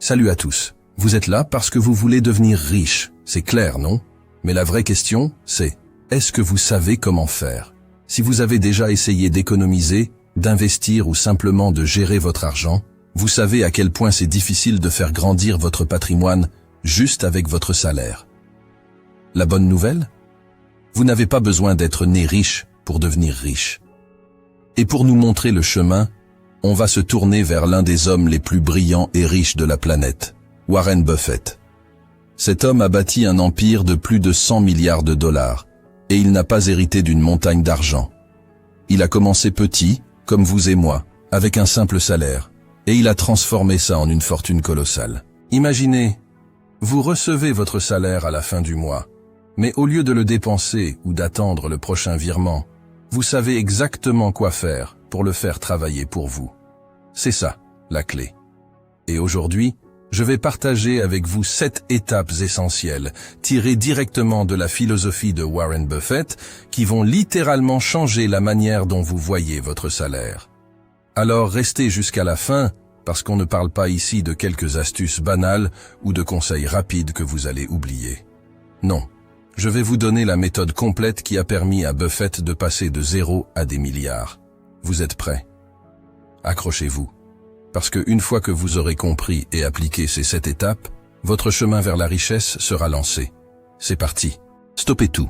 Salut à tous. Vous êtes là parce que vous voulez devenir riche. C'est clair, non? Mais la vraie question, c'est, est-ce que vous savez comment faire? Si vous avez déjà essayé d'économiser, d'investir ou simplement de gérer votre argent, vous savez à quel point c'est difficile de faire grandir votre patrimoine juste avec votre salaire. La bonne nouvelle? Vous n'avez pas besoin d'être né riche pour devenir riche. Et pour nous montrer le chemin, on va se tourner vers l'un des hommes les plus brillants et riches de la planète, Warren Buffett. Cet homme a bâti un empire de plus de 100 milliards de dollars, et il n'a pas hérité d'une montagne d'argent. Il a commencé petit, comme vous et moi, avec un simple salaire, et il a transformé ça en une fortune colossale. Imaginez, vous recevez votre salaire à la fin du mois, mais au lieu de le dépenser ou d'attendre le prochain virement, vous savez exactement quoi faire pour le faire travailler pour vous. C'est ça, la clé. Et aujourd'hui, je vais partager avec vous 7 étapes essentielles, tirées directement de la philosophie de Warren Buffett, qui vont littéralement changer la manière dont vous voyez votre salaire. Alors restez jusqu'à la fin, parce qu'on ne parle pas ici de quelques astuces banales ou de conseils rapides que vous allez oublier. Non, je vais vous donner la méthode complète qui a permis à Buffett de passer de 0 à des milliards. Vous êtes prêts? Accrochez-vous. Parce que une fois que vous aurez compris et appliqué ces 7 étapes, votre chemin vers la richesse sera lancé. C'est parti. Stoppez tout.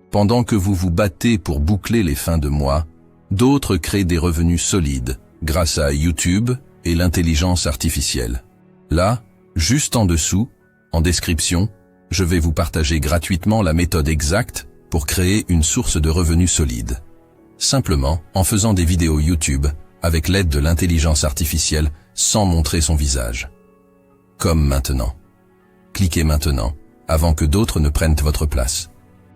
Pendant que vous vous battez pour boucler les fins de mois, d'autres créent des revenus solides grâce à YouTube et l'intelligence artificielle. Là, juste en dessous, en description, je vais vous partager gratuitement la méthode exacte pour créer une source de revenus solide. Simplement en faisant des vidéos YouTube avec l'aide de l'intelligence artificielle sans montrer son visage. Comme maintenant. Cliquez maintenant, avant que d'autres ne prennent votre place.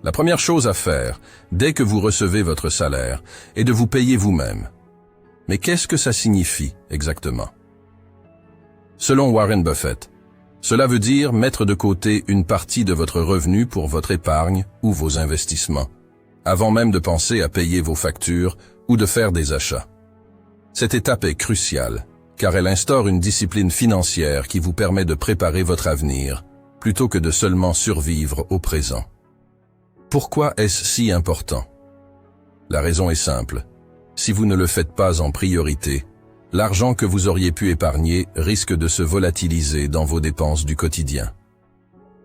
La première chose à faire, dès que vous recevez votre salaire, est de vous payer vous-même. Mais qu'est-ce que ça signifie exactement? Selon Warren Buffett, cela veut dire mettre de côté une partie de votre revenu pour votre épargne ou vos investissements, avant même de penser à payer vos factures ou de faire des achats. Cette étape est cruciale, car elle instaure une discipline financière qui vous permet de préparer votre avenir, plutôt que de seulement survivre au présent. Pourquoi est-ce si important? La raison est simple. Si vous ne le faites pas en priorité, l'argent que vous auriez pu épargner risque de se volatiliser dans vos dépenses du quotidien.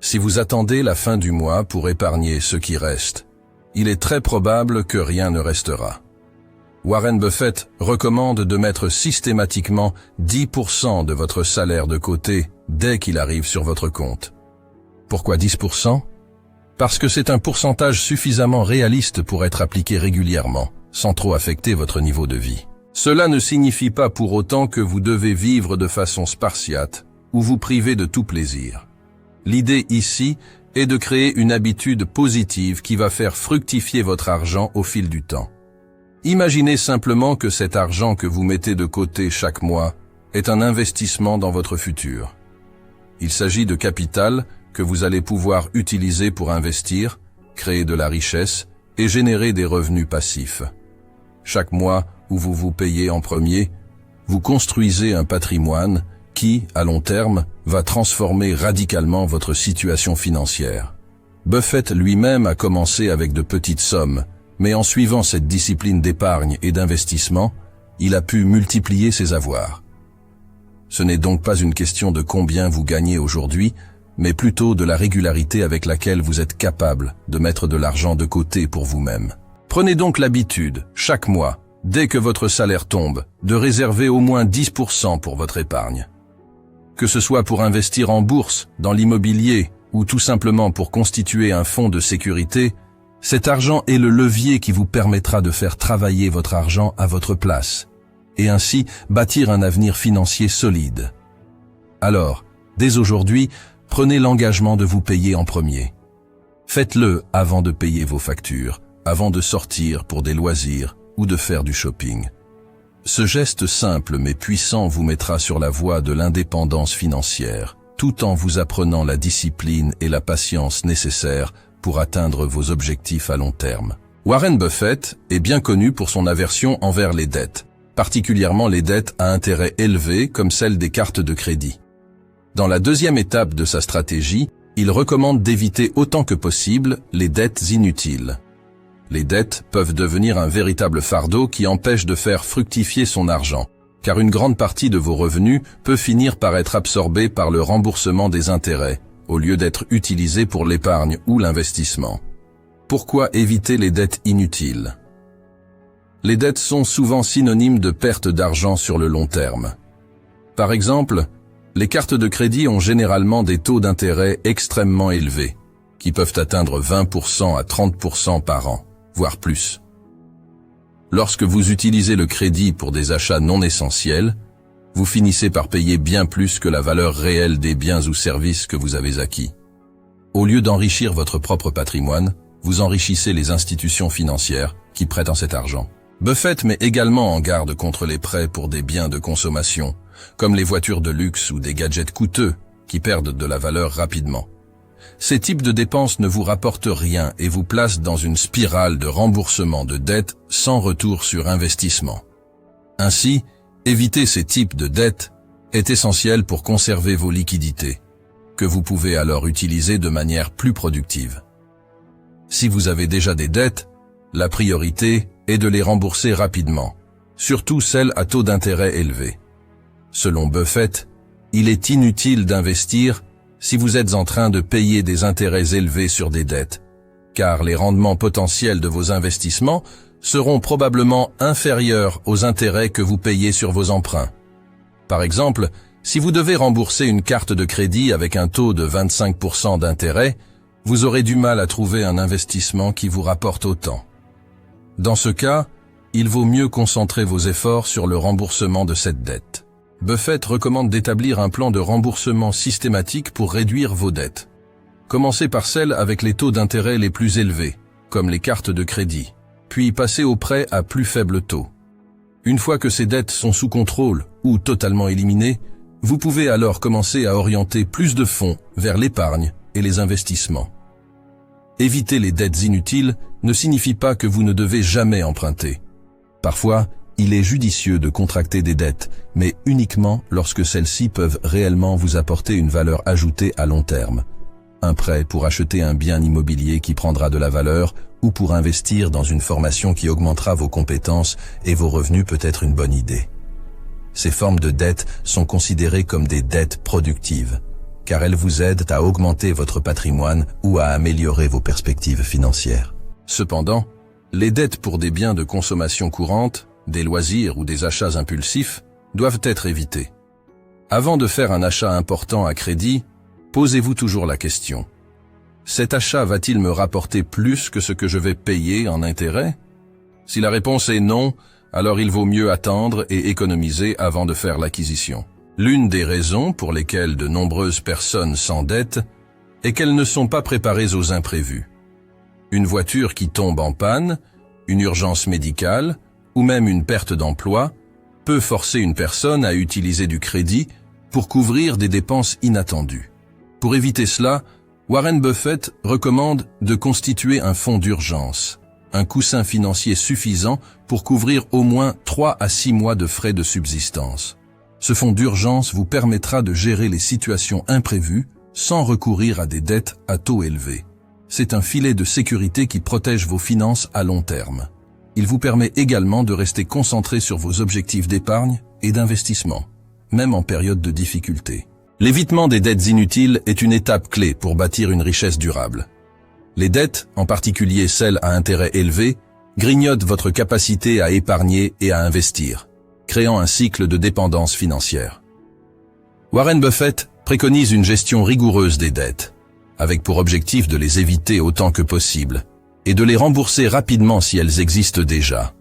Si vous attendez la fin du mois pour épargner ce qui reste, il est très probable que rien ne restera. Warren Buffett recommande de mettre systématiquement 10% de votre salaire de côté dès qu'il arrive sur votre compte. Pourquoi 10%? Parce que c'est un pourcentage suffisamment réaliste pour être appliqué régulièrement, sans trop affecter votre niveau de vie. Cela ne signifie pas pour autant que vous devez vivre de façon spartiate ou vous priver de tout plaisir. L'idée ici est de créer une habitude positive qui va faire fructifier votre argent au fil du temps. Imaginez simplement que cet argent que vous mettez de côté chaque mois est un investissement dans votre futur. Il s'agit de capital que vous allez pouvoir utiliser pour investir, créer de la richesse et générer des revenus passifs. Chaque mois où vous vous payez en premier, vous construisez un patrimoine qui, à long terme, va transformer radicalement votre situation financière. Buffett lui-même a commencé avec de petites sommes, mais en suivant cette discipline d'épargne et d'investissement, il a pu multiplier ses avoirs. Ce n'est donc pas une question de combien vous gagnez aujourd'hui, mais plutôt de la régularité avec laquelle vous êtes capable de mettre de l'argent de côté pour vous-même. Prenez donc l'habitude, chaque mois, dès que votre salaire tombe, de réserver au moins 10% pour votre épargne. Que ce soit pour investir en bourse, dans l'immobilier, ou tout simplement pour constituer un fonds de sécurité, cet argent est le levier qui vous permettra de faire travailler votre argent à votre place, et ainsi bâtir un avenir financier solide. Alors, dès aujourd'hui, prenez l'engagement de vous payer en premier. Faites-le avant de payer vos factures, avant de sortir pour des loisirs ou de faire du shopping. Ce geste simple mais puissant vous mettra sur la voie de l'indépendance financière, tout en vous apprenant la discipline et la patience nécessaires pour atteindre vos objectifs à long terme. Warren Buffett est bien connu pour son aversion envers les dettes, particulièrement les dettes à intérêt élevé comme celles des cartes de crédit. Dans la deuxième étape de sa stratégie, il recommande d'éviter autant que possible les dettes inutiles. Les dettes peuvent devenir un véritable fardeau qui empêche de faire fructifier son argent, car une grande partie de vos revenus peut finir par être absorbée par le remboursement des intérêts, au lieu d'être utilisée pour l'épargne ou l'investissement. Pourquoi éviter les dettes inutiles? Les dettes sont souvent synonymes de perte d'argent sur le long terme. Par exemple, les cartes de crédit ont généralement des taux d'intérêt extrêmement élevés, qui peuvent atteindre 20% à 30% par an, voire plus. Lorsque vous utilisez le crédit pour des achats non essentiels, vous finissez par payer bien plus que la valeur réelle des biens ou services que vous avez acquis. Au lieu d'enrichir votre propre patrimoine, vous enrichissez les institutions financières qui prêtent en cet argent. Buffett met également en garde contre les prêts pour des biens de consommation, comme les voitures de luxe ou des gadgets coûteux, qui perdent de la valeur rapidement. Ces types de dépenses ne vous rapportent rien et vous placent dans une spirale de remboursement de dettes sans retour sur investissement. Ainsi, éviter ces types de dettes est essentiel pour conserver vos liquidités, que vous pouvez alors utiliser de manière plus productive. Si vous avez déjà des dettes, la priorité est de les rembourser rapidement, surtout celles à taux d'intérêt élevés. Selon Buffett, il est inutile d'investir si vous êtes en train de payer des intérêts élevés sur des dettes, car les rendements potentiels de vos investissements seront probablement inférieurs aux intérêts que vous payez sur vos emprunts. Par exemple, si vous devez rembourser une carte de crédit avec un taux de 25% d'intérêt, vous aurez du mal à trouver un investissement qui vous rapporte autant. Dans ce cas, il vaut mieux concentrer vos efforts sur le remboursement de cette dette. Buffett recommande d'établir un plan de remboursement systématique pour réduire vos dettes. Commencez par celles avec les taux d'intérêt les plus élevés, comme les cartes de crédit, puis passez aux prêts à plus faible taux. Une fois que ces dettes sont sous contrôle ou totalement éliminées, vous pouvez alors commencer à orienter plus de fonds vers l'épargne et les investissements. Éviter les dettes inutiles ne signifie pas que vous ne devez jamais emprunter. Parfois, il est judicieux de contracter des dettes, mais uniquement lorsque celles-ci peuvent réellement vous apporter une valeur ajoutée à long terme. Un prêt pour acheter un bien immobilier qui prendra de la valeur ou pour investir dans une formation qui augmentera vos compétences et vos revenus peut être une bonne idée. Ces formes de dettes sont considérées comme des dettes productives, car elles vous aident à augmenter votre patrimoine ou à améliorer vos perspectives financières. Cependant, les dettes pour des biens de consommation courante, des loisirs ou des achats impulsifs doivent être évitées. Avant de faire un achat important à crédit, posez-vous toujours la question: cet achat va-t-il me rapporter plus que ce que je vais payer en intérêt? Si la réponse est non, alors il vaut mieux attendre et économiser avant de faire l'acquisition. L'une des raisons pour lesquelles de nombreuses personnes s'endettent est qu'elles ne sont pas préparées aux imprévus. Une voiture qui tombe en panne, une urgence médicale, ou même une perte d'emploi, peut forcer une personne à utiliser du crédit pour couvrir des dépenses inattendues. Pour éviter cela, Warren Buffett recommande de constituer un fonds d'urgence, un coussin financier suffisant pour couvrir au moins 3 à 6 mois de frais de subsistance. Ce fonds d'urgence vous permettra de gérer les situations imprévues sans recourir à des dettes à taux élevés. C'est un filet de sécurité qui protège vos finances à long terme. Il vous permet également de rester concentré sur vos objectifs d'épargne et d'investissement, même en période de difficulté. L'évitement des dettes inutiles est une étape clé pour bâtir une richesse durable. Les dettes, en particulier celles à intérêt élevé, grignotent votre capacité à épargner et à investir, créant un cycle de dépendance financière. Warren Buffett préconise une gestion rigoureuse des dettes, avec pour objectif de les éviter autant que possible, et de les rembourser rapidement si elles existent déjà.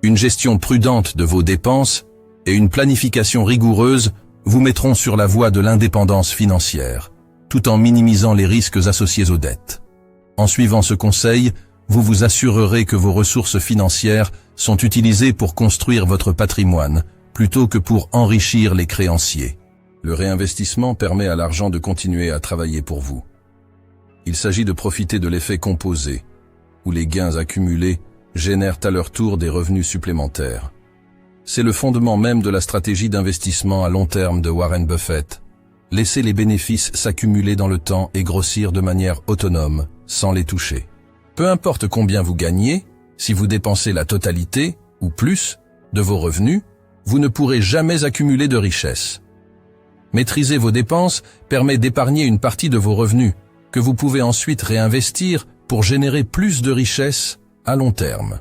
Une gestion prudente de vos dépenses et une planification rigoureuse vous mettront sur la voie de l'indépendance financière, tout en minimisant les risques associés aux dettes. En suivant ce conseil, vous vous assurerez que vos ressources financières sont utilisées pour construire votre patrimoine, plutôt que pour enrichir les créanciers. Le réinvestissement permet à l'argent de continuer à travailler pour vous. Il s'agit de profiter de l'effet composé, où les gains accumulés génèrent à leur tour des revenus supplémentaires. C'est le fondement même de la stratégie d'investissement à long terme de Warren Buffett, Laissez les bénéfices s'accumuler dans le temps et grossir de manière autonome, sans les toucher. Peu importe combien vous gagnez, si vous dépensez la totalité, ou plus, de vos revenus, vous ne pourrez jamais accumuler de richesse. Maîtriser vos dépenses permet d'épargner une partie de vos revenus, que vous pouvez ensuite réinvestir pour générer plus de richesse à long terme.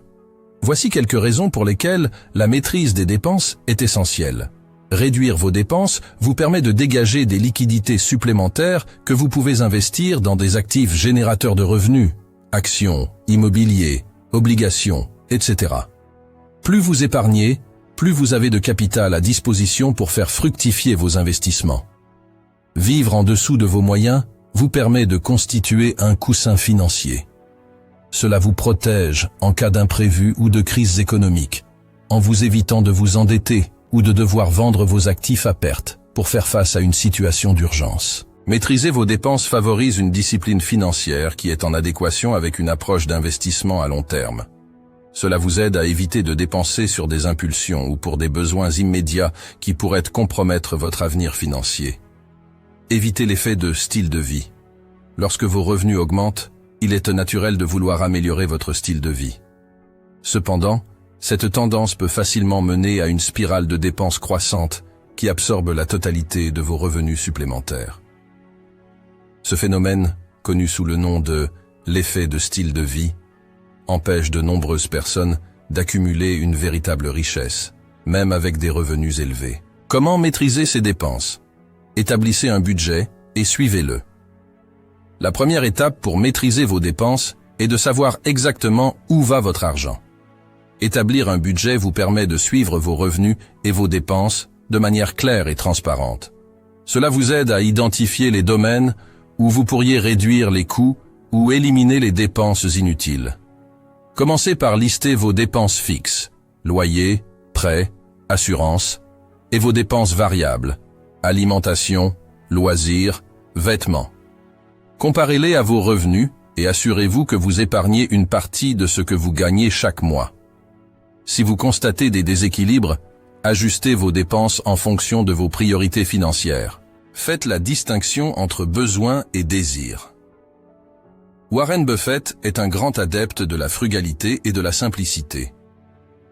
Voici quelques raisons pour lesquelles la maîtrise des dépenses est essentielle. Réduire vos dépenses vous permet de dégager des liquidités supplémentaires que vous pouvez investir dans des actifs générateurs de revenus, actions, immobilier, obligations, etc. Plus vous épargnez, plus vous avez de capital à disposition pour faire fructifier vos investissements. Vivre en dessous de vos moyens vous permet de constituer un coussin financier. Cela vous protège en cas d'imprévu ou de crise économique, en vous évitant de vous endetter ou de devoir vendre vos actifs à perte pour faire face à une situation d'urgence. Maîtriser vos dépenses favorise une discipline financière qui est en adéquation avec une approche d'investissement à long terme. Cela vous aide à éviter de dépenser sur des impulsions ou pour des besoins immédiats qui pourraient compromettre votre avenir financier. Évitez l'effet de style de vie. Lorsque vos revenus augmentent, il est naturel de vouloir améliorer votre style de vie. Cependant, cette tendance peut facilement mener à une spirale de dépenses croissantes qui absorbe la totalité de vos revenus supplémentaires. Ce phénomène, connu sous le nom de l'effet de style de vie, empêche de nombreuses personnes d'accumuler une véritable richesse, même avec des revenus élevés. Comment maîtriser ces dépenses? Établissez un budget et suivez-le. La première étape pour maîtriser vos dépenses est de savoir exactement où va votre argent. Établir un budget vous permet de suivre vos revenus et vos dépenses de manière claire et transparente. Cela vous aide à identifier les domaines où vous pourriez réduire les coûts ou éliminer les dépenses inutiles. Commencez par lister vos dépenses fixes, loyer, prêts, assurance, et vos dépenses variables, alimentation, loisirs, vêtements. Comparez-les à vos revenus et assurez-vous que vous épargnez une partie de ce que vous gagnez chaque mois. Si vous constatez des déséquilibres, ajustez vos dépenses en fonction de vos priorités financières. Faites la distinction entre besoins et désirs. Warren Buffett est un grand adepte de la frugalité et de la simplicité.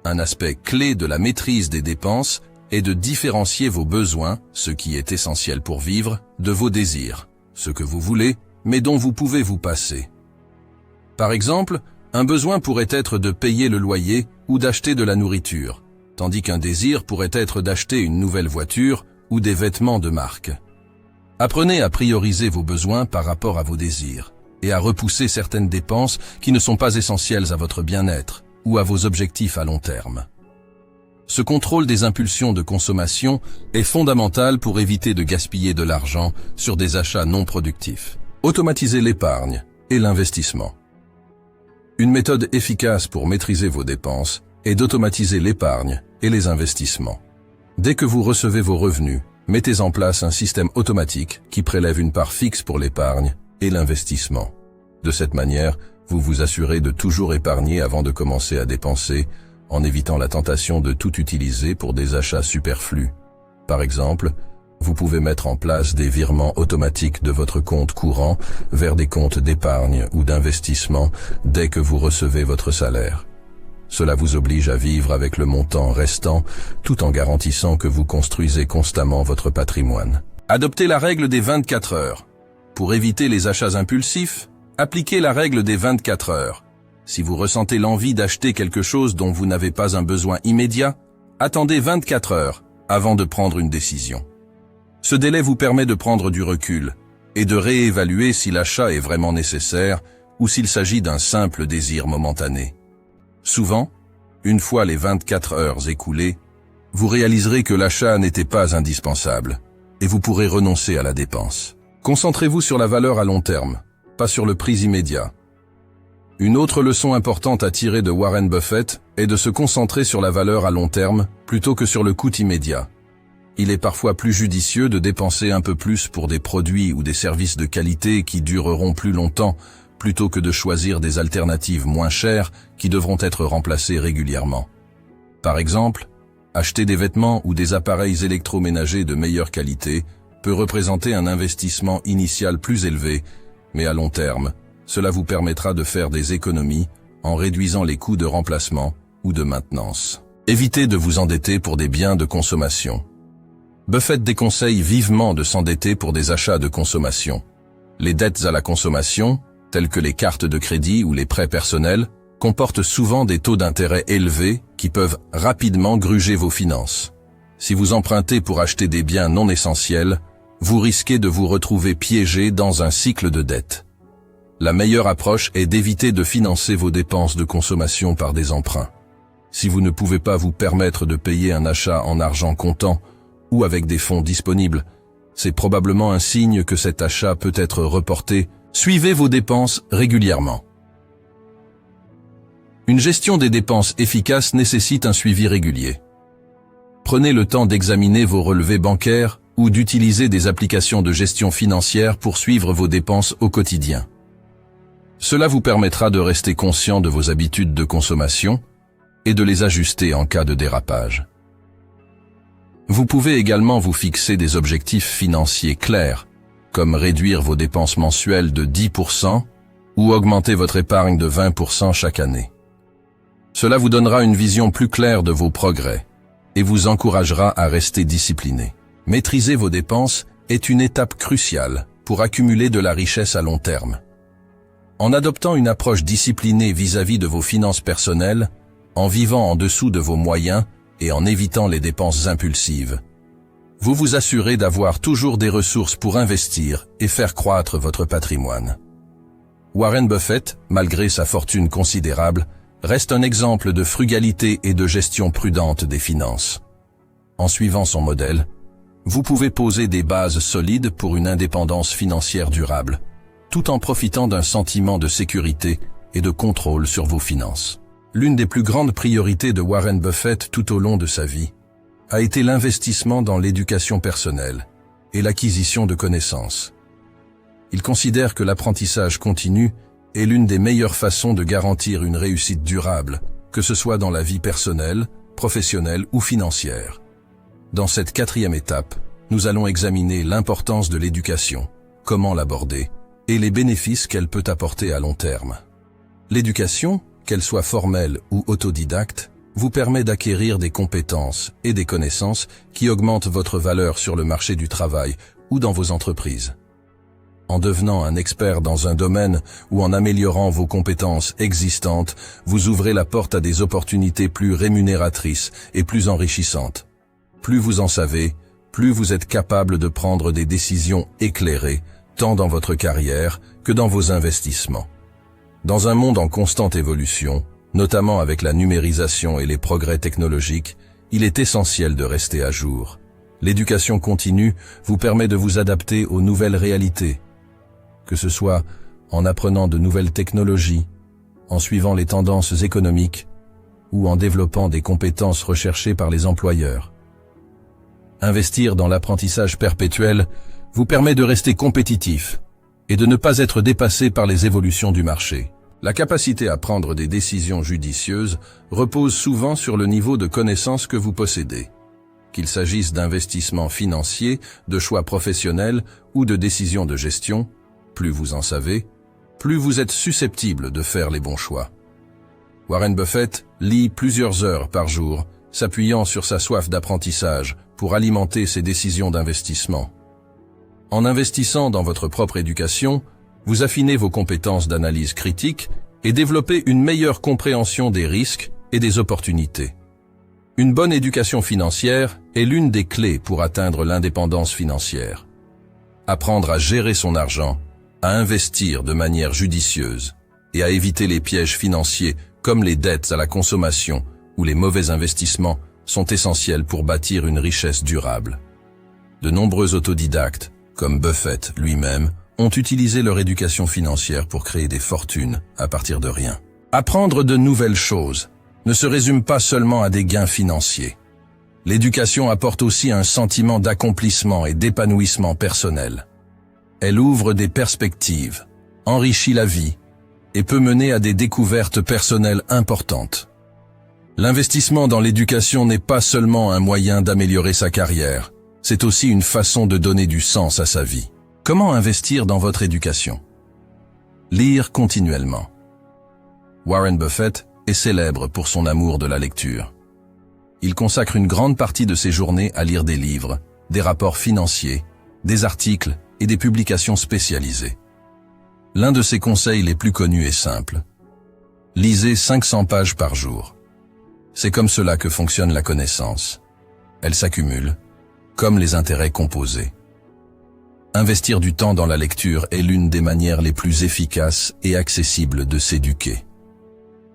Un aspect clé de la maîtrise des dépenses est de différencier vos besoins, ce qui est essentiel pour vivre, de vos désirs, ce que vous voulez, mais dont vous pouvez vous passer. Par exemple, un besoin pourrait être de payer le loyer ou d'acheter de la nourriture, tandis qu'un désir pourrait être d'acheter une nouvelle voiture ou des vêtements de marque. Apprenez à prioriser vos besoins par rapport à vos désirs et à repousser certaines dépenses qui ne sont pas essentielles à votre bien-être ou à vos objectifs à long terme. Ce contrôle des impulsions de consommation est fondamental pour éviter de gaspiller de l'argent sur des achats non productifs. Automatisez l'épargne et l'investissement. Une méthode efficace pour maîtriser vos dépenses est d'automatiser l'épargne et les investissements. Dès que vous recevez vos revenus, mettez en place un système automatique qui prélève une part fixe pour l'épargne et l'investissement. De cette manière, vous vous assurez de toujours épargner avant de commencer à dépenser, en évitant la tentation de tout utiliser pour des achats superflus. Par exemple, vous pouvez mettre en place des virements automatiques de votre compte courant vers des comptes d'épargne ou d'investissement dès que vous recevez votre salaire. Cela vous oblige à vivre avec le montant restant tout en garantissant que vous construisez constamment votre patrimoine. Adoptez la règle des 24 heures. Pour éviter les achats impulsifs, appliquez la règle des 24 heures. Si vous ressentez l'envie d'acheter quelque chose dont vous n'avez pas un besoin immédiat, attendez 24 heures avant de prendre une décision. Ce délai vous permet de prendre du recul et de réévaluer si l'achat est vraiment nécessaire ou s'il s'agit d'un simple désir momentané. Souvent, une fois les 24 heures écoulées, vous réaliserez que l'achat n'était pas indispensable et vous pourrez renoncer à la dépense. Concentrez-vous sur la valeur à long terme, pas sur le prix immédiat. Une autre leçon importante à tirer de Warren Buffett est de se concentrer sur la valeur à long terme plutôt que sur le coût immédiat. Il est parfois plus judicieux de dépenser un peu plus pour des produits ou des services de qualité qui dureront plus longtemps, plutôt que de choisir des alternatives moins chères qui devront être remplacées régulièrement. Par exemple, acheter des vêtements ou des appareils électroménagers de meilleure qualité peut représenter un investissement initial plus élevé, mais à long terme, cela vous permettra de faire des économies en réduisant les coûts de remplacement ou de maintenance. Évitez de vous endetter pour des biens de consommation. Buffett déconseille vivement de s'endetter pour des achats de consommation. Les dettes à la consommation, telles que les cartes de crédit ou les prêts personnels, comportent souvent des taux d'intérêt élevés qui peuvent rapidement gruger vos finances. Si vous empruntez pour acheter des biens non essentiels, vous risquez de vous retrouver piégé dans un cycle de dette. La meilleure approche est d'éviter de financer vos dépenses de consommation par des emprunts. Si vous ne pouvez pas vous permettre de payer un achat en argent comptant ou avec des fonds disponibles, c'est probablement un signe que cet achat peut être reporté. Suivez vos dépenses régulièrement. Une gestion des dépenses efficace nécessite un suivi régulier. Prenez le temps d'examiner vos relevés bancaires ou d'utiliser des applications de gestion financière pour suivre vos dépenses au quotidien. Cela vous permettra de rester conscient de vos habitudes de consommation et de les ajuster en cas de dérapage. Vous pouvez également vous fixer des objectifs financiers clairs, comme réduire vos dépenses mensuelles de 10% ou augmenter votre épargne de 20% chaque année. Cela vous donnera une vision plus claire de vos progrès et vous encouragera à rester discipliné. Maîtriser vos dépenses est une étape cruciale pour accumuler de la richesse à long terme. En adoptant une approche disciplinée vis-à-vis de vos finances personnelles, en vivant en dessous de vos moyens et en évitant les dépenses impulsives, vous vous assurez d'avoir toujours des ressources pour investir et faire croître votre patrimoine. Warren Buffett, malgré sa fortune considérable, reste un exemple de frugalité et de gestion prudente des finances. En suivant son modèle, vous pouvez poser des bases solides pour une indépendance financière durable, tout en profitant d'un sentiment de sécurité et de contrôle sur vos finances. L'une des plus grandes priorités de Warren Buffett tout au long de sa vie a été l'investissement dans l'éducation personnelle et l'acquisition de connaissances. Il considère que l'apprentissage continu est l'une des meilleures façons de garantir une réussite durable, que ce soit dans la vie personnelle, professionnelle ou financière. Dans cette 4e étape, nous allons examiner l'importance de l'éducation, comment l'aborder, et les bénéfices qu'elle peut apporter à long terme. L'éducation, qu'elle soit formelle ou autodidacte, vous permet d'acquérir des compétences et des connaissances qui augmentent votre valeur sur le marché du travail ou dans vos entreprises. En devenant un expert dans un domaine ou en améliorant vos compétences existantes, vous ouvrez la porte à des opportunités plus rémunératrices et plus enrichissantes. Plus vous en savez, plus vous êtes capable de prendre des décisions éclairées, tant dans votre carrière que dans vos investissements. Dans un monde en constante évolution, notamment avec la numérisation et les progrès technologiques, il est essentiel de rester à jour. L'éducation continue vous permet de vous adapter aux nouvelles réalités, que ce soit en apprenant de nouvelles technologies, en suivant les tendances économiques ou en développant des compétences recherchées par les employeurs. Investir dans l'apprentissage perpétuel vous permet de rester compétitif et de ne pas être dépassé par les évolutions du marché. La capacité à prendre des décisions judicieuses repose souvent sur le niveau de connaissance que vous possédez. Qu'il s'agisse d'investissements financiers, de choix professionnels ou de décisions de gestion, plus vous en savez, plus vous êtes susceptible de faire les bons choix. Warren Buffett lit plusieurs heures par jour, s'appuyant sur sa soif d'apprentissage pour alimenter ses décisions d'investissement. En investissant dans votre propre éducation, vous affinez vos compétences d'analyse critique et développez une meilleure compréhension des risques et des opportunités. Une bonne éducation financière est l'une des clés pour atteindre l'indépendance financière. Apprendre à gérer son argent, à investir de manière judicieuse et à éviter les pièges financiers comme les dettes à la consommation ou les mauvais investissements sont essentiels pour bâtir une richesse durable. De nombreux autodidactes, comme Buffett lui-même, ont utilisé leur éducation financière pour créer des fortunes à partir de rien. Apprendre de nouvelles choses ne se résume pas seulement à des gains financiers. L'éducation apporte aussi un sentiment d'accomplissement et d'épanouissement personnel. Elle ouvre des perspectives, enrichit la vie et peut mener à des découvertes personnelles importantes. L'investissement dans l'éducation n'est pas seulement un moyen d'améliorer sa carrière, c'est aussi une façon de donner du sens à sa vie. Comment investir dans votre éducation? Lire continuellement. Warren Buffett est célèbre pour son amour de la lecture. Il consacre une grande partie de ses journées à lire des livres, des rapports financiers, des articles et des publications spécialisées. L'un de ses conseils les plus connus est simple. Lisez 500 pages par jour. C'est comme cela que fonctionne la connaissance. Elle s'accumule, comme les intérêts composés. Investir du temps dans la lecture est l'une des manières les plus efficaces et accessibles de s'éduquer.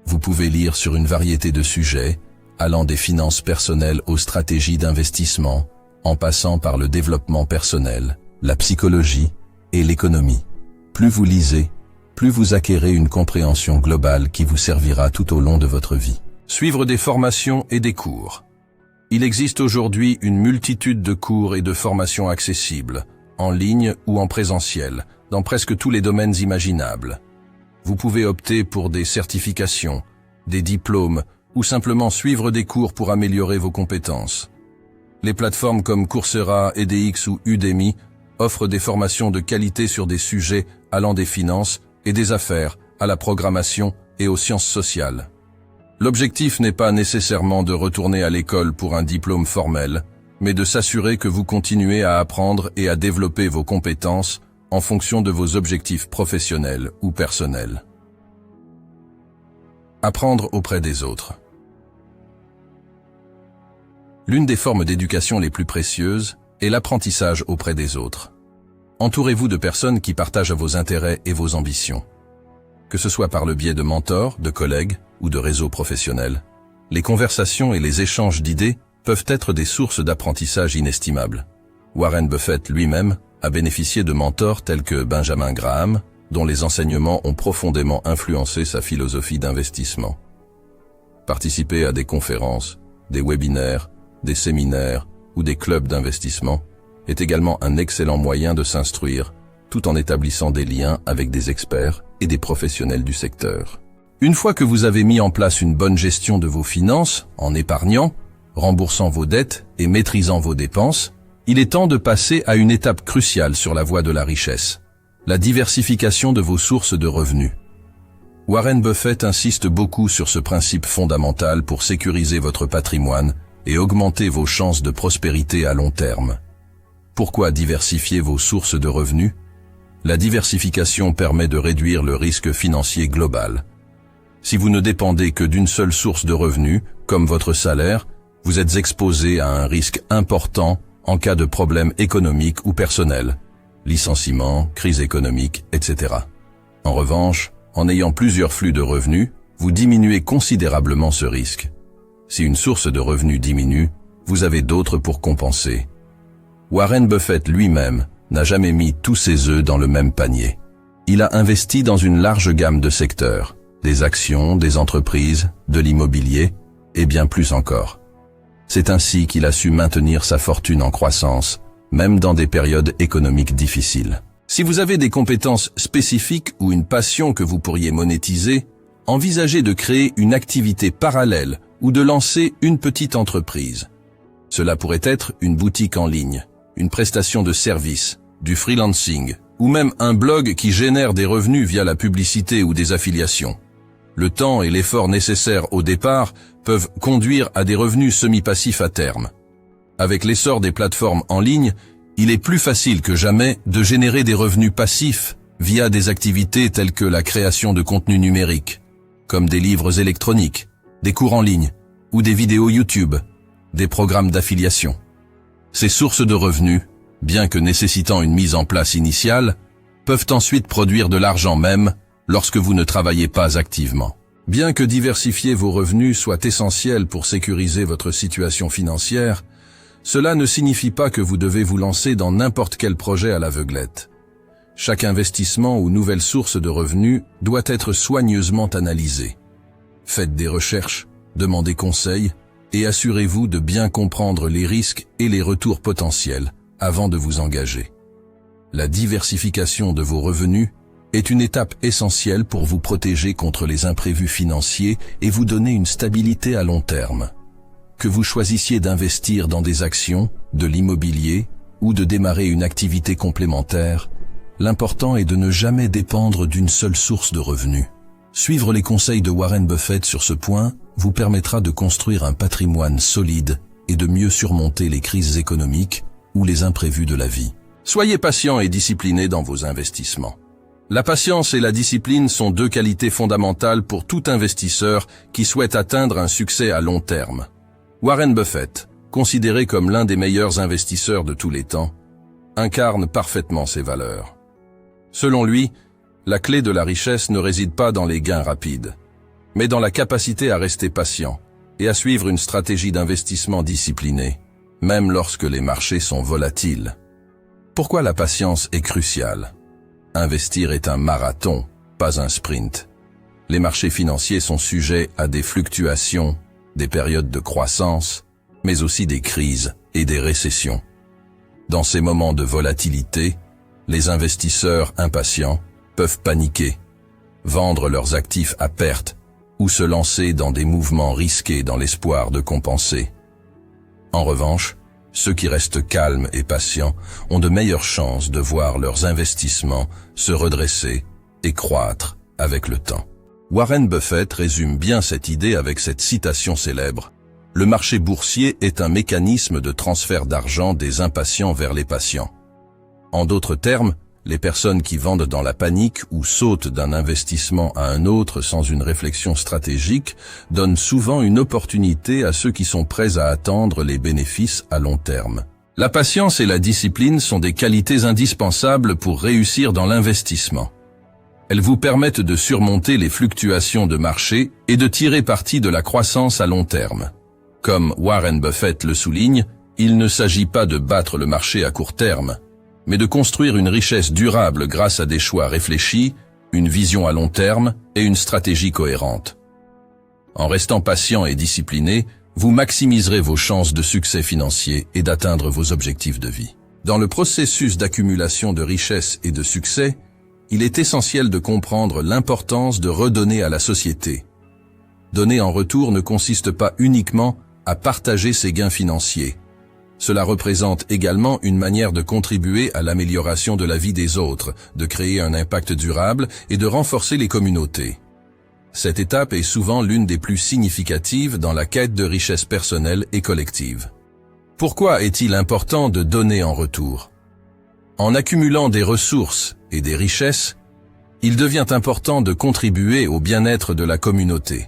Vous pouvez lire sur une variété de sujets, allant des finances personnelles aux stratégies d'investissement, en passant par le développement personnel, la psychologie et l'économie. Plus vous lisez, plus vous acquérez une compréhension globale qui vous servira tout au long de votre vie. Suivre des formations et des cours. Il existe aujourd'hui une multitude de cours et de formations accessibles, en ligne ou en présentiel, dans presque tous les domaines imaginables. Vous pouvez opter pour des certifications, des diplômes ou simplement suivre des cours pour améliorer vos compétences. Les plateformes comme Coursera, edX ou Udemy offrent des formations de qualité sur des sujets allant des finances et des affaires à la programmation et aux sciences sociales. L'objectif n'est pas nécessairement de retourner à l'école pour un diplôme formel, mais de s'assurer que vous continuez à apprendre et à développer vos compétences en fonction de vos objectifs professionnels ou personnels. Apprendre auprès des autres. L'une des formes d'éducation les plus précieuses est l'apprentissage auprès des autres. Entourez-vous de personnes qui partagent vos intérêts et vos ambitions. Que ce soit par le biais de mentors, de collègues ou de réseaux professionnels, les conversations et les échanges d'idées peuvent être des sources d'apprentissage inestimables. Warren Buffett lui-même a bénéficié de mentors tels que Benjamin Graham, dont les enseignements ont profondément influencé sa philosophie d'investissement. Participer à des conférences, des webinaires, des séminaires ou des clubs d'investissement est également un excellent moyen de s'instruire, tout en établissant des liens avec des experts et des professionnels du secteur. Une fois que vous avez mis en place une bonne gestion de vos finances, en épargnant, remboursant vos dettes et maîtrisant vos dépenses, il est temps de passer à une étape cruciale sur la voie de la richesse, la diversification de vos sources de revenus. Warren Buffett insiste beaucoup sur ce principe fondamental pour sécuriser votre patrimoine et augmenter vos chances de prospérité à long terme. Pourquoi diversifier vos sources de revenus? La diversification permet de réduire le risque financier global. Si vous ne dépendez que d'une seule source de revenus, comme votre salaire, vous êtes exposé à un risque important en cas de problème économique ou personnel, licenciement, crise économique, etc. En revanche, en ayant plusieurs flux de revenus, vous diminuez considérablement ce risque. Si une source de revenus diminue, vous avez d'autres pour compenser. Warren Buffett lui-même n'a jamais mis tous ses œufs dans le même panier. Il a investi dans une large gamme de secteurs, des actions, des entreprises, de l'immobilier, et bien plus encore. C'est ainsi qu'il a su maintenir sa fortune en croissance, même dans des périodes économiques difficiles. Si vous avez des compétences spécifiques ou une passion que vous pourriez monétiser, envisagez de créer une activité parallèle ou de lancer une petite entreprise. Cela pourrait être une boutique en ligne, une prestation de service, du freelancing, ou même un blog qui génère des revenus via la publicité ou des affiliations. Le temps et l'effort nécessaires au départ peuvent conduire à des revenus semi-passifs à terme. Avec l'essor des plateformes en ligne, il est plus facile que jamais de générer des revenus passifs via des activités telles que la création de contenu numérique, comme des livres électroniques, des cours en ligne ou des vidéos YouTube, des programmes d'affiliation. Ces sources de revenus, bien que nécessitant une mise en place initiale, peuvent ensuite produire de l'argent même lorsque vous ne travaillez pas activement. Bien que diversifier vos revenus soit essentiel pour sécuriser votre situation financière, cela ne signifie pas que vous devez vous lancer dans n'importe quel projet à l'aveuglette. Chaque investissement ou nouvelle source de revenus doit être soigneusement analysé. Faites des recherches, demandez conseil et assurez-vous de bien comprendre les risques et les retours potentiels avant de vous engager. La diversification de vos revenus est une étape essentielle pour vous protéger contre les imprévus financiers et vous donner une stabilité à long terme. Que vous choisissiez d'investir dans des actions, de l'immobilier ou de démarrer une activité complémentaire, l'important est de ne jamais dépendre d'une seule source de revenus. Suivre les conseils de Warren Buffett sur ce point vous permettra de construire un patrimoine solide et de mieux surmonter les crises économiques ou les imprévus de la vie. Soyez patient et discipliné dans vos investissements. La patience et la discipline sont deux qualités fondamentales pour tout investisseur qui souhaite atteindre un succès à long terme. Warren Buffett, considéré comme l'un des meilleurs investisseurs de tous les temps, incarne parfaitement ces valeurs. Selon lui, la clé de la richesse ne réside pas dans les gains rapides, mais dans la capacité à rester patient et à suivre une stratégie d'investissement disciplinée, même lorsque les marchés sont volatiles. Pourquoi la patience est cruciale? Investir est un marathon, pas un sprint. Les marchés financiers sont sujets à des fluctuations, des périodes de croissance, mais aussi des crises et des récessions. Dans ces moments de volatilité, les investisseurs impatients peuvent paniquer, vendre leurs actifs à perte ou se lancer dans des mouvements risqués dans l'espoir de compenser. En revanche, ceux qui restent calmes et patients ont de meilleures chances de voir leurs investissements se redresser et croître avec le temps. Warren Buffett résume bien cette idée avec cette citation célèbre: « Le marché boursier est un mécanisme de transfert d'argent des impatients vers les patients. » En d'autres termes, les personnes qui vendent dans la panique ou sautent d'un investissement à un autre sans une réflexion stratégique donnent souvent une opportunité à ceux qui sont prêts à attendre les bénéfices à long terme. La patience et la discipline sont des qualités indispensables pour réussir dans l'investissement. Elles vous permettent de surmonter les fluctuations de marché et de tirer parti de la croissance à long terme. Comme Warren Buffett le souligne, il ne s'agit pas de battre le marché à court terme, mais de construire une richesse durable grâce à des choix réfléchis, une vision à long terme et une stratégie cohérente. En restant patient et discipliné, vous maximiserez vos chances de succès financier et d'atteindre vos objectifs de vie. Dans le processus d'accumulation de richesse et de succès, il est essentiel de comprendre l'importance de redonner à la société. Donner en retour ne consiste pas uniquement à partager ses gains financiers. Cela représente également une manière de contribuer à l'amélioration de la vie des autres, de créer un impact durable et de renforcer les communautés. Cette étape est souvent l'une des plus significatives dans la quête de richesse personnelle et collective. Pourquoi est-il important de donner en retour? En accumulant des ressources et des richesses, il devient important de contribuer au bien-être de la communauté.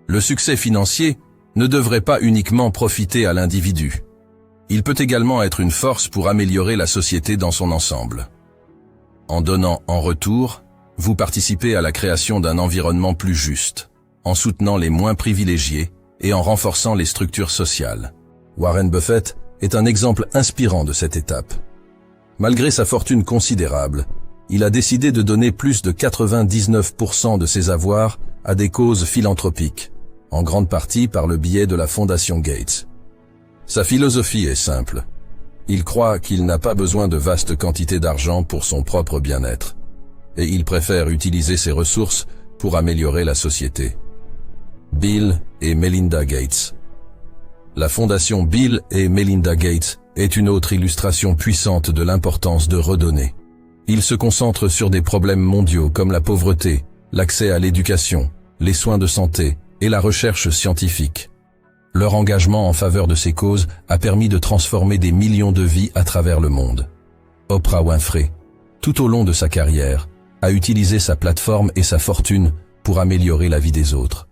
Le succès financier ne devrait pas uniquement profiter à l'individu. Il peut également être une force pour améliorer la société dans son ensemble. En donnant en retour, vous participez à la création d'un environnement plus juste, en soutenant les moins privilégiés et en renforçant les structures sociales. Warren Buffett est un exemple inspirant de cette étape. Malgré sa fortune considérable, il a décidé de donner plus de 99% de ses avoirs à des causes philanthropiques, en grande partie par le biais de la Fondation Gates. Sa philosophie est simple. Il croit qu'il n'a pas besoin de vastes quantités d'argent pour son propre bien-être, et il préfère utiliser ses ressources pour améliorer la société. Bill et Melinda Gates. La fondation Bill et Melinda Gates est une autre illustration puissante de l'importance de redonner. Il se concentre sur des problèmes mondiaux comme la pauvreté, l'accès à l'éducation, les soins de santé et la recherche scientifique. Leur engagement en faveur de ces causes a permis de transformer des millions de vies à travers le monde. Oprah Winfrey, tout au long de sa carrière, a utilisé sa plateforme et sa fortune pour améliorer la vie des autres.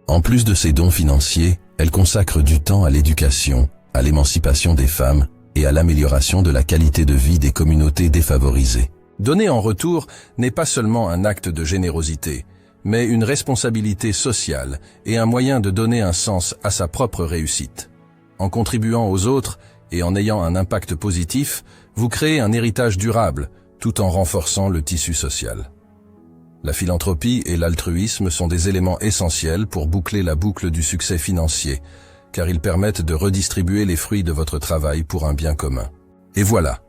En plus de ses dons financiers, elle consacre du temps à l'éducation, à l'émancipation des femmes et à l'amélioration de la qualité de vie des communautés défavorisées. Donner en retour n'est pas seulement un acte de générosité, mais une responsabilité sociale et un moyen de donner un sens à sa propre réussite. En contribuant aux autres et en ayant un impact positif, vous créez un héritage durable, tout en renforçant le tissu social. La philanthropie et l'altruisme sont des éléments essentiels pour boucler la boucle du succès financier, car ils permettent de redistribuer les fruits de votre travail pour un bien commun. Et voilà,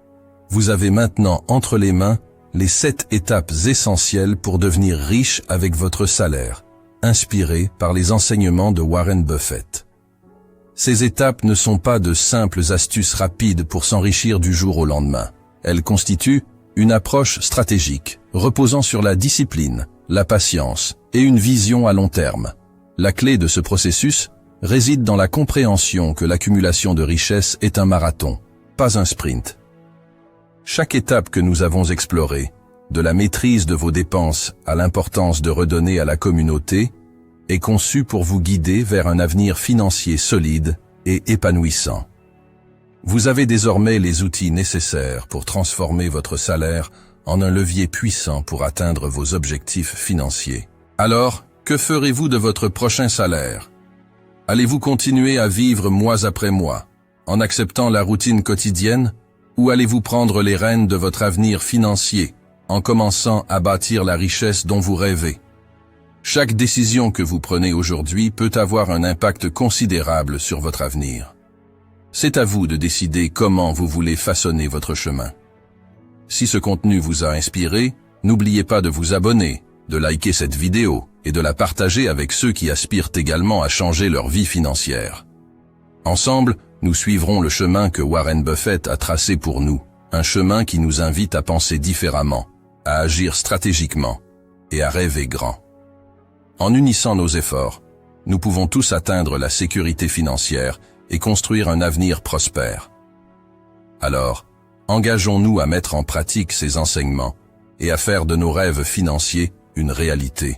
vous avez maintenant entre les mains les 7 étapes essentielles pour devenir riche avec votre salaire, inspirées par les enseignements de Warren Buffett. Ces étapes ne sont pas de simples astuces rapides pour s'enrichir du jour au lendemain. Elles constituent une approche stratégique, reposant sur la discipline, la patience et une vision à long terme. La clé de ce processus réside dans la compréhension que l'accumulation de richesses est un marathon, pas un sprint. Chaque étape que nous avons explorée, de la maîtrise de vos dépenses à l'importance de redonner à la communauté, est conçue pour vous guider vers un avenir financier solide et épanouissant. Vous avez désormais les outils nécessaires pour transformer votre salaire en un levier puissant pour atteindre vos objectifs financiers. Alors, que ferez-vous de votre prochain salaire? Allez-vous continuer à vivre mois après mois, en acceptant la routine quotidienne, ou allez-vous prendre les rênes de votre avenir financier, en commençant à bâtir la richesse dont vous rêvez? Chaque décision que vous prenez aujourd'hui peut avoir un impact considérable sur votre avenir. C'est à vous de décider comment vous voulez façonner votre chemin. Si ce contenu vous a inspiré, n'oubliez pas de vous abonner, de liker cette vidéo et de la partager avec ceux qui aspirent également à changer leur vie financière. Ensemble, nous suivrons le chemin que Warren Buffett a tracé pour nous, un chemin qui nous invite à penser différemment, à agir stratégiquement et à rêver grand. En unissant nos efforts, nous pouvons tous atteindre la sécurité financière et construire un avenir prospère. Alors, engageons-nous à mettre en pratique ces enseignements et à faire de nos rêves financiers une réalité.